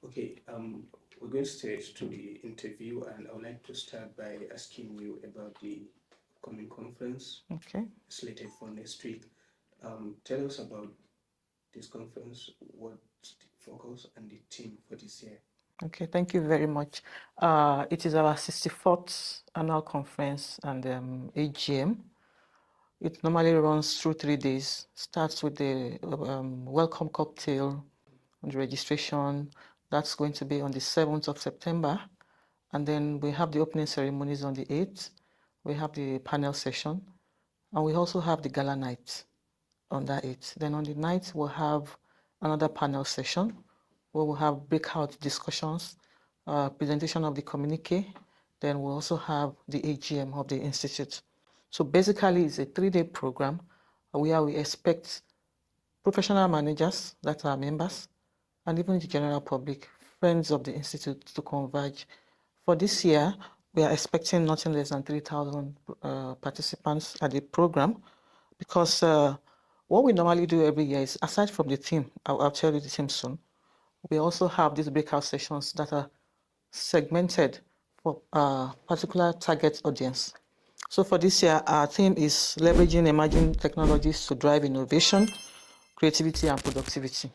Okay, we're going straight to the interview, and I would like to start by asking you about the upcoming conference slated for next week. Tell us about this conference, what's the focus and the theme for this year. Okay, thank you very much. It is our 64th annual conference and AGM. It normally runs through 3 days. Starts with the welcome cocktail and registration. That's going to be on the 7th of September. And then we have the opening ceremonies on the 8th. We have the panel session. And we also have the gala night on that 8th. Then on the 9th, we'll have another panel session where we'll have breakout discussions, presentation of the communique. Then we'll also have the AGM of the Institute. So basically, it's a 3-day program where we expect professional managers, that are members, and even the general public, friends of the Institute, to converge. For this year, we are expecting nothing less than 3,000 participants at the program, because what we normally do every year is, aside from the theme, I'll tell you the theme soon, we also have these breakout sessions that are segmented for a particular target audience. So for this year, our theme is leveraging emerging technologies to drive innovation, creativity, and productivity.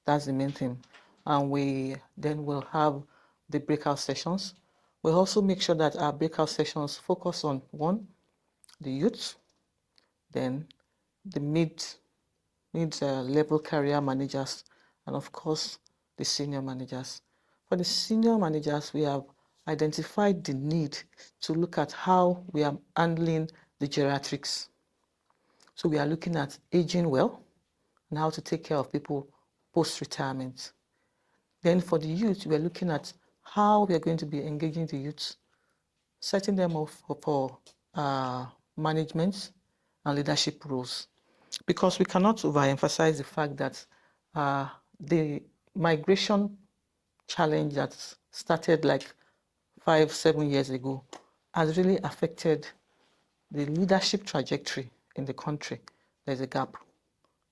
That's the main theme. And we then will have the breakout sessions. We'll also make sure that our breakout sessions focus on, one, the youth, then the mid-level career managers, and of course, the senior managers. For the senior managers, we have identified the need to look at how we are handling the geriatrics. So we are looking at aging well and how to take care of people post-retirement. Then for the youth, we are looking at how we are going to be engaging the youth, setting them up for management and leadership roles. Because we cannot overemphasize the fact that the migration challenge that started like 5-7 years ago has really affected the leadership trajectory in the country. There's a gap,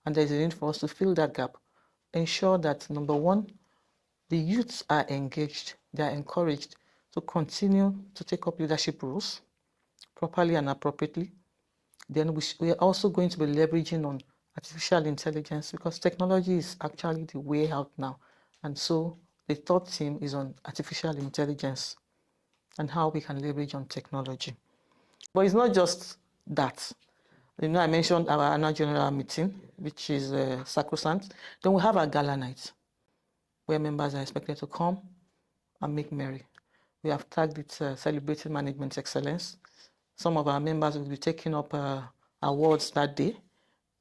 and there's a need for us to fill that gap. Ensure that, number one, the youths are engaged, they are encouraged to continue to take up leadership roles properly and appropriately. Then we are also going to be leveraging on artificial intelligence, because technology is actually the way out now. And so the third theme is on artificial intelligence and how we can leverage on technology. But it's not just that. You know, I mentioned our annual general meeting, which is sacrosanct. Then we have our gala night, where members are expected to come and make merry. We have tagged it Celebrating Management Excellence. Some of our members will be taking up awards that day.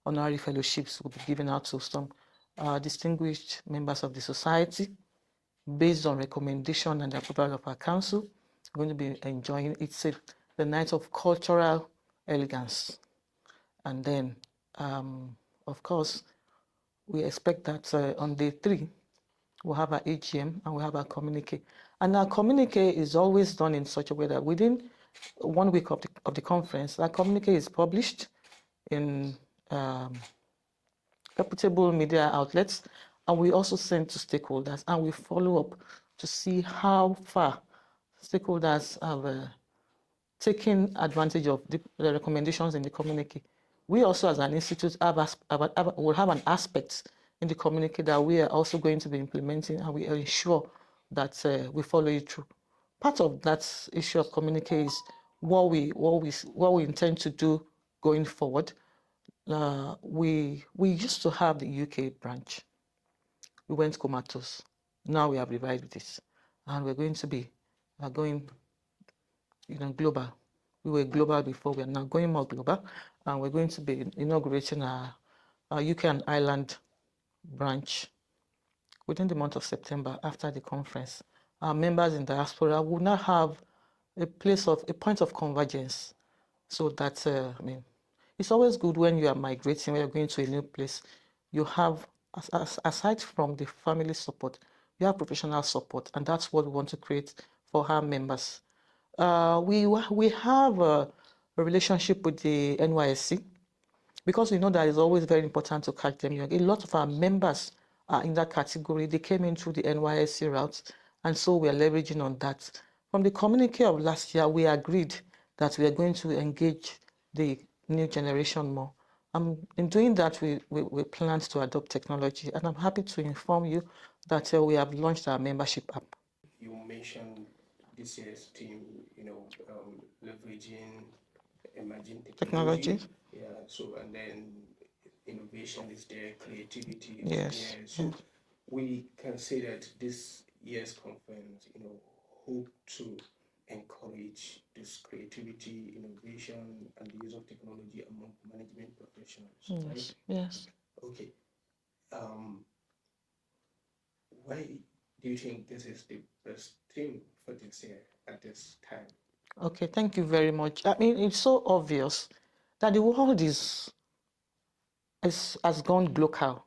Honorary fellowships will be given out to some distinguished members of the society based on recommendation and approval of our council. We're going to be enjoying it. It's the night of cultural elegance. And then, of course, we expect that on day 3, we'll have our AGM and we'll have our communique. And our communique is always done in such a way that within 1 week of the conference, our communique is published in reputable media outlets, and we also send to stakeholders, and we follow up to see how far stakeholders have taken advantage of the recommendations in the communique. We also, as an institute, will have an aspect in the communique that we are also going to be implementing, and we ensure that we follow it through. Part of that issue of communique is what we intend to do going forward. We used to have the UK branch. We went comatose. Now we have revived this, and we're going to be going global. We were global before, we are now going more global, and we're going to be inaugurating our UK and Ireland branch within the month of September after the conference. Our members in diaspora will now have a point of convergence, so that it's always good when you are migrating, when you're going to a new place, you have, aside from the family support, you have professional support, and that's what we want to create for our members. We have a relationship with the NYSC, because we know that it's always very important to catch them young. A lot of our members in that category. They came in through the NYSC route, and so we are leveraging on that. From the communique of last year, we agreed that we are going to engage the new generation more. In doing that, we planned to adopt technology, and I'm happy to inform you that we have launched our membership app. You mentioned this year's team, leveraging emerging technology. Yeah, so, and then innovation is there, creativity is there. So we can say that this year's conference, hope to encourage this creativity, innovation, and the use of technology among management professionals, right? Yes. Okay. Why do you think this is the best thing for this year at this time? Okay, thank you very much. I mean, it's so obvious that the world has gone global.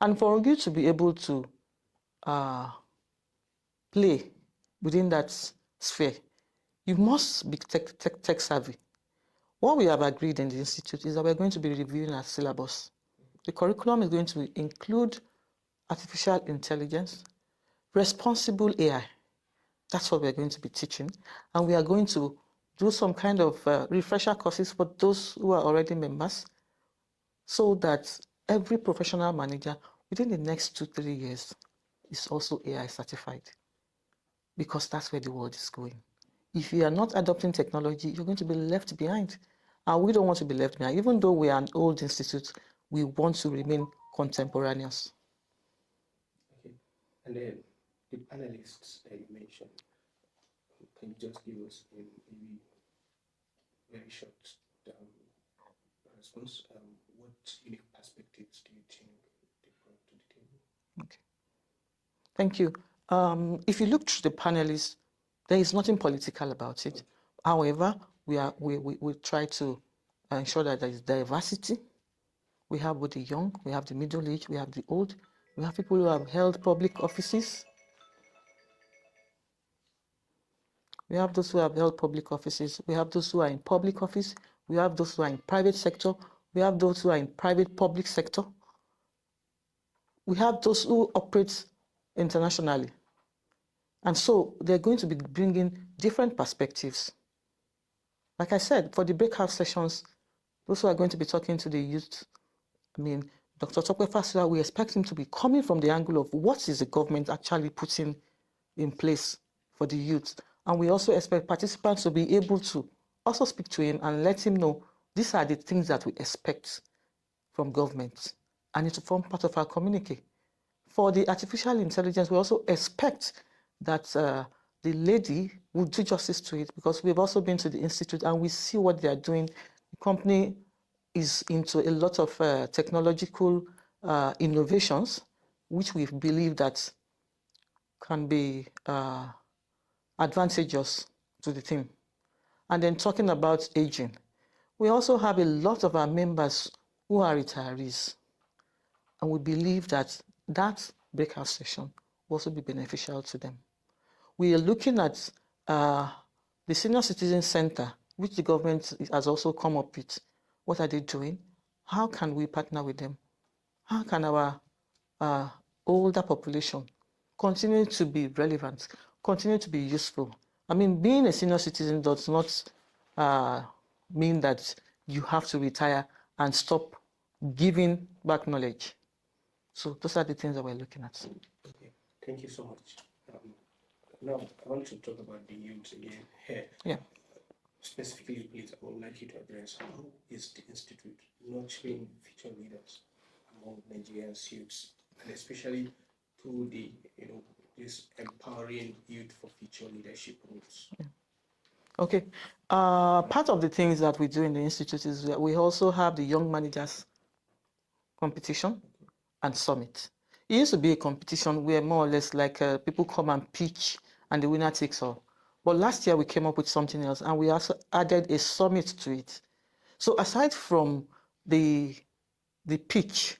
And for you to be able to play within that sphere, you must be tech savvy. What we have agreed in the Institute is that we're going to be reviewing our syllabus. The curriculum is going to include artificial intelligence, responsible AI. That's what we're going to be teaching. And we are going to do some kind of refresher courses for those who are already members, so that every professional manager within the next 2-3 years is also AI certified, because that's where the world is going. If you are not adopting technology, you're going to be left behind. And we don't want to be left behind. Even though we are an old institute, we want to remain contemporaneous. Okay. And then the panelists that you mentioned, can you just give us a very short response? What unique perspectives do you think they brought to the table? Okay. Thank you. If you look through the panelists, there is nothing political about it. Okay. However, we try to ensure that there is diversity. We have both the young, we have the middle age, we have the old, we have people who have held public offices. We have those who have held public offices. We have those who are in public office. We have those who are in private sector. We have those who are in private public sector. We have those who operate internationally. And so they're going to be bringing different perspectives. Like I said, for the breakout sessions, those who are going to be talking to the youth, Dr. Tokwe Fasua, we expect him to be coming from the angle of what is the government actually putting in place for the youth. And we also expect participants to be able to also speak to him and let him know these are the things that we expect from government, and it will form part of our communique. For the artificial intelligence, we also expect that the lady will do justice to it, because we've also been to the Institute and we see what they are doing. The company is into a lot of technological innovations, which we believe that can be advantageous to the team. And then talking about aging, we also have a lot of our members who are retirees. And we believe that that breakout session will also be beneficial to them. We are looking at the Senior Citizen Center, which the government has also come up with. What are they doing? How can we partner with them? How can our older population continue to be relevant, continue to be useful? Being a senior citizen does not mean that you have to retire and stop giving back knowledge. So those are the things that we're looking at. Okay, thank you so much. Now, I want to talk about the youth again here. Yeah. Specifically, please, I would like you to address how is the Institute nurturing future leaders among Nigerians youths, and especially through the, this empowering youth for future leadership roles. Yeah. Okay. Part of the things that we do in the Institute is that we also have the Young Managers competition and summit. It used to be a competition where more or less like people come and pitch and the winner takes all. But last year we came up with something else, and we also added a summit to it. So aside from the pitch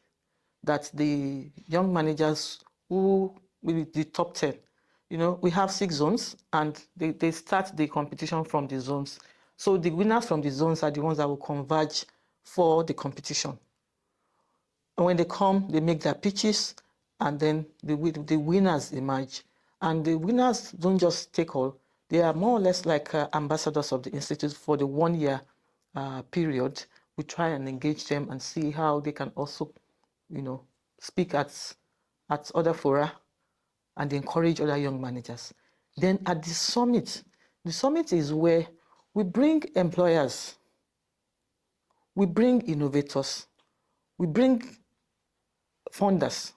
that the young managers who will be the top 10, we have 6 zones, and they start the competition from the zones. So the winners from the zones are the ones that will converge for the competition. And when they come, they make their pitches, and then the winners emerge. And the winners don't just take all, they are more or less like ambassadors of the Institute for the 1 year period. We try and engage them and see how they can also, speak at other fora and encourage other young managers. Then at the summit is where we bring employers, we bring innovators, we bring funders,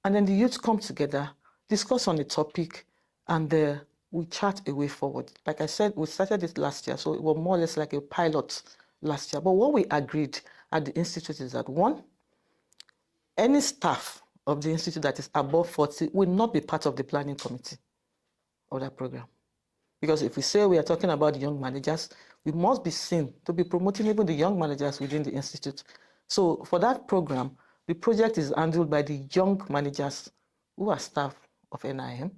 and then the youth come together, discuss on a topic, and we chart a way forward. Like I said, we started it last year, so it was more or less like a pilot last year. But what we agreed at the Institute is that, one, any staff of the Institute that is above 40 will not be part of the planning committee of that program. Because if we say we are talking about young managers, we must be seen to be promoting even the young managers within the Institute. So for that program, the project is handled by the young managers who are staff of NIM.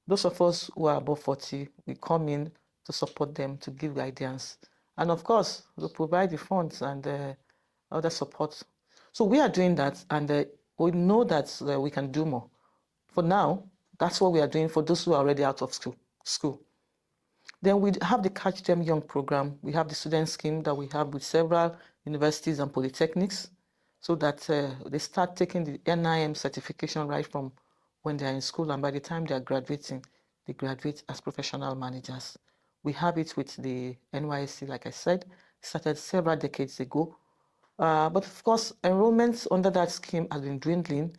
Those of us who are above 40, we come in to support them, to give guidance. And of course, we provide the funds and other support. So we are doing that, and we know that we can do more. For now, that's what we are doing for those who are already out of school. Then we have the Catch Them Young program. We have the student scheme that we have with several universities and polytechnics, so that they start taking the NIM certification right from when they are in school, and by the time they are graduating, they graduate as professional managers. We have it with the NYSC, like I said, started several decades ago. But of course, enrollments under that scheme has been dwindling.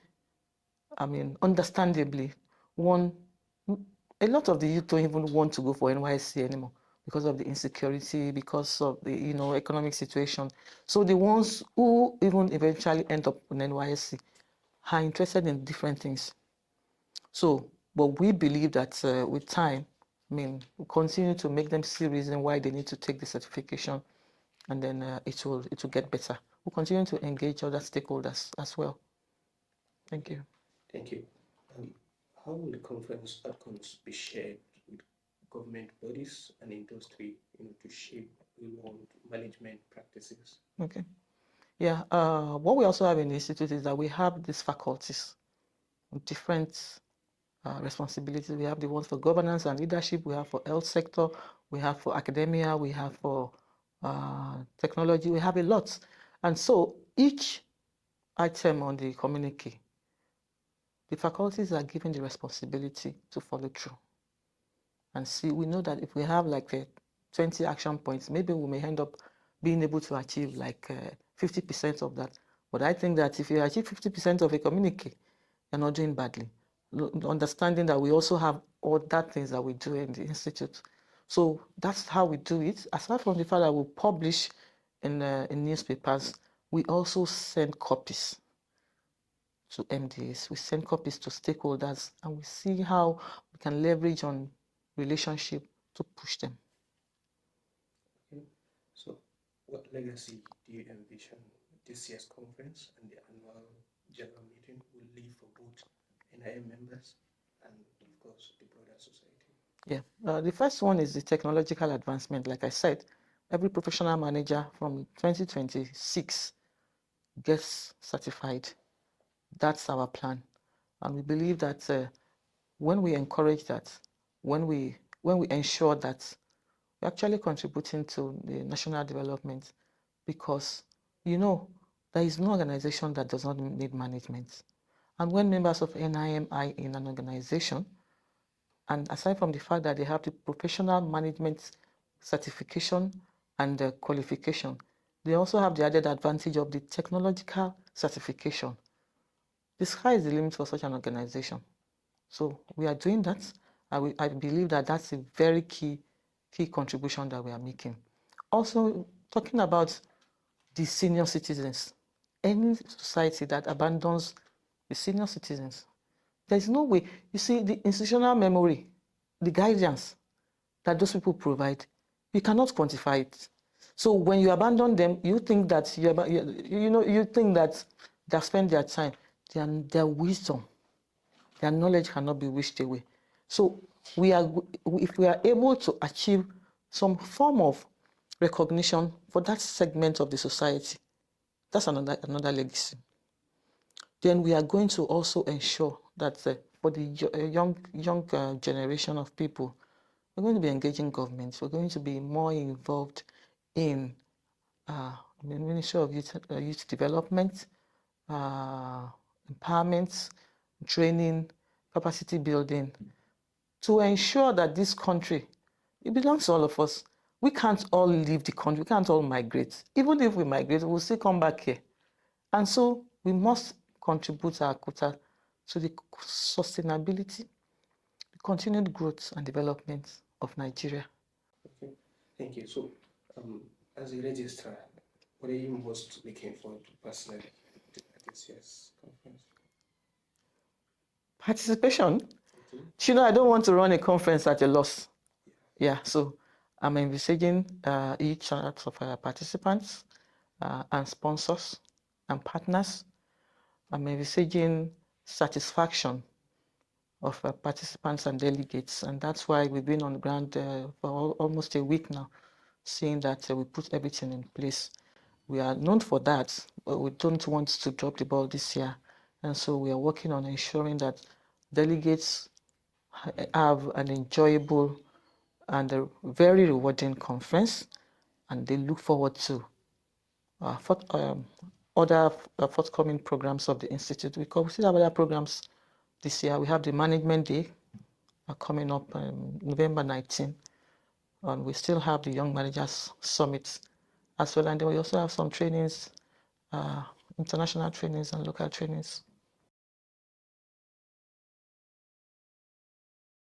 I mean, understandably, a lot of the youth don't even want to go for NYSC anymore because of the insecurity, because of the economic situation. So the ones who even eventually end up in NYSC are interested in different things. So, but we believe that with time, we continue to make them see reason why they need to take the certification, and then it will get better. We'll continue to engage other stakeholders as well. Thank you. Thank you. How will the conference outcomes be shared with government bodies and industry to shape management practices? Okay. Yeah. What we also have in the Institute is that we have these faculties with different responsibilities. We have the ones for governance and leadership. We have for health sector. We have for academia. We have for technology. We have a lot. And so each item on the communique, the faculties are given the responsibility to follow through. And see, we know that if we have like 20 action points, maybe we may end up being able to achieve like 50% of that. But I think that if you achieve 50% of a communique, you're not doing badly. Understanding that we also have other things that we do in the Institute. So that's how we do it. Aside from the fact that we publish in newspapers, we also send copies to MDs, we send copies to stakeholders, and we see how we can leverage on relationship to push them. Okay. So what legacy do you envision this year's conference and the annual general meeting will leave for both NIM members and, of course, the broader society? Yeah, the first one is the technological advancement. Like I said, every professional manager from 2026 gets certified. That's our plan. And we believe that when we encourage that, when we ensure that we're actually contributing to the national development, because there is no organization that does not need management. And when members of NIM are in an organization, and aside from the fact that they have the professional management certification and the qualification, they also have the added advantage of the technological certification. The sky is the limit for such an organization. So we are doing that. I believe that that's a very key contribution that we are making. Also, talking about the senior citizens, any society that abandons the senior citizens, there's no way. You see, the institutional memory, the guidance that those people provide, you cannot quantify it. So when you abandon them, you think that you think that they've spent their time, their wisdom, their knowledge cannot be wished away. So if we are able to achieve some form of recognition for that segment of the society, that's another legacy. then we are going to also ensure that for the young generation of people, we're going to be engaging governments. We're going to be more involved in the Ministry of Youth Development, empowerment, training, capacity building, to ensure that this country, it belongs to all of us. We can't all leave the country. We can't all migrate. Even if we migrate, we'll still come back here. And so we must contribute our quota to the sustainability, the continued growth and development of Nigeria. Okay, thank you. So, as a registrar, what are you most looking forward to personally at this year's conference? Participation. You know, I don't want to run a conference at a loss. Yeah, so I'm envisaging each of our participants and sponsors and partners. I'm envisaging satisfaction of participants and delegates, and that's why we've been on the ground for almost a week now, seeing that we put everything in place. We are known for that, but we don't want to drop the ball this year, and so we are working on ensuring that delegates have an enjoyable and a very rewarding conference, and they look forward to other forthcoming programs of the Institute. We still have other programs this year. We have the Management Day coming up November 19, and we still have the Young Managers Summit as well, and then we also have some trainings, international trainings and local trainings.